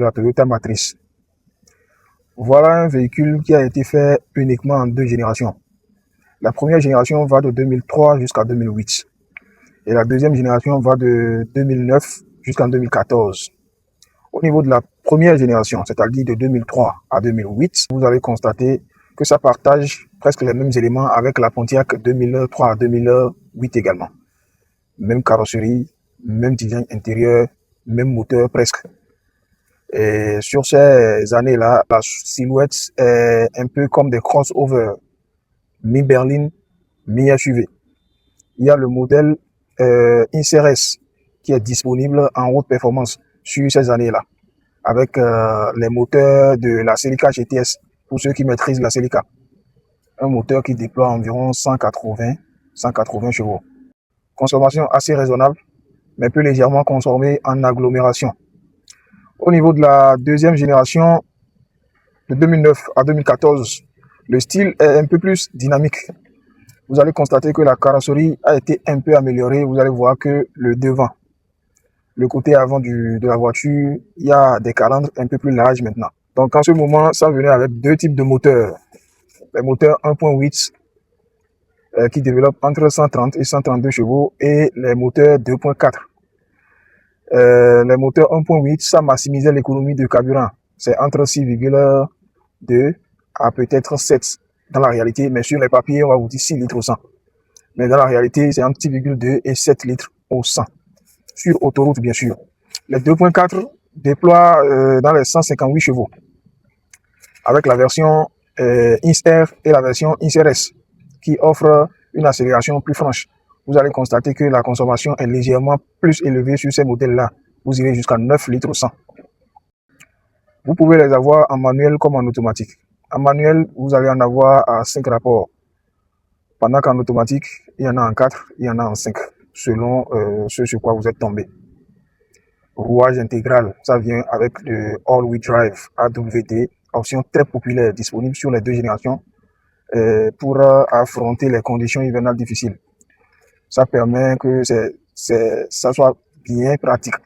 La Toyota Matrice. Voilà un véhicule qui a été fait uniquement en 2 générations. La première génération va de 2003 jusqu'à 2008. Et la deuxième génération va de 2009 jusqu'en 2014. Au niveau de la première génération, c'est-à-dire de 2003 à 2008, vous allez constater que ça partage presque les mêmes éléments avec la Pontiac 2003 à 2008 également. Même carrosserie, même design intérieur, même moteur presque. Et sur ces années-là, la silhouette est un peu comme des crossovers, mi-berline, mi-SUV. Il y a le modèle InSRS qui est disponible en haute performance sur ces années-là, avec les moteurs de la Celica GTS, pour ceux qui maîtrisent la Celica. Un moteur qui déploie environ 180 chevaux. Consommation assez raisonnable, mais plus légèrement consommée en agglomération. Au niveau de la deuxième génération, de 2009 à 2014, le style est un peu plus dynamique. Vous allez constater que la carrosserie a été un peu améliorée. Vous allez voir que le devant, le côté avant de la voiture, il y a des calandres un peu plus larges maintenant. Donc en ce moment, ça venait avec 2 types de moteurs. Les moteurs 1.8 qui développent entre 130 et 132 chevaux et les moteurs 2.4. Les moteurs 1.8, ça maximisait l'économie de carburant. C'est entre 6,2 à peut-être 7 dans la réalité, mais sur les papiers, on va vous dire 6 litres au 100. Mais dans la réalité, c'est entre 6,2 et 7 litres au 100. Sur autoroute, bien sûr. Les 2.4 déploient dans les 158 chevaux, avec la version InSR et la version InSRS, qui offre une accélération plus franche. Vous allez constater que la consommation est légèrement plus élevée sur ces modèles-là. Vous irez jusqu'à 9 litres au 100. Vous pouvez les avoir en manuel comme en automatique. En manuel, vous allez en avoir à 5 rapports. Pendant qu'en automatique, il y en a en 4, il y en a en 5, selon ce sur quoi vous êtes tombé. Rouage intégral, ça vient avec le All-Wheel Drive AWD, option très populaire, disponible sur les 2 générations pour affronter les conditions hivernales difficiles. Ça permet que ça soit bien pratique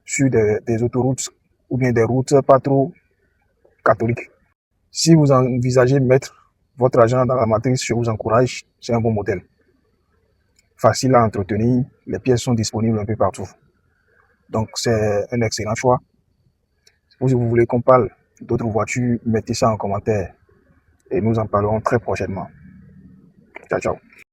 sur des autoroutes ou bien des routes pas trop catholiques. Si vous envisagez de mettre votre argent dans la matrice, je vous encourage, c'est un bon modèle. Facile à entretenir, les pièces sont disponibles un peu partout. Donc c'est un excellent choix. Si vous voulez qu'on parle d'autres voitures, mettez ça en commentaire et nous en parlerons très prochainement. Ciao, ciao.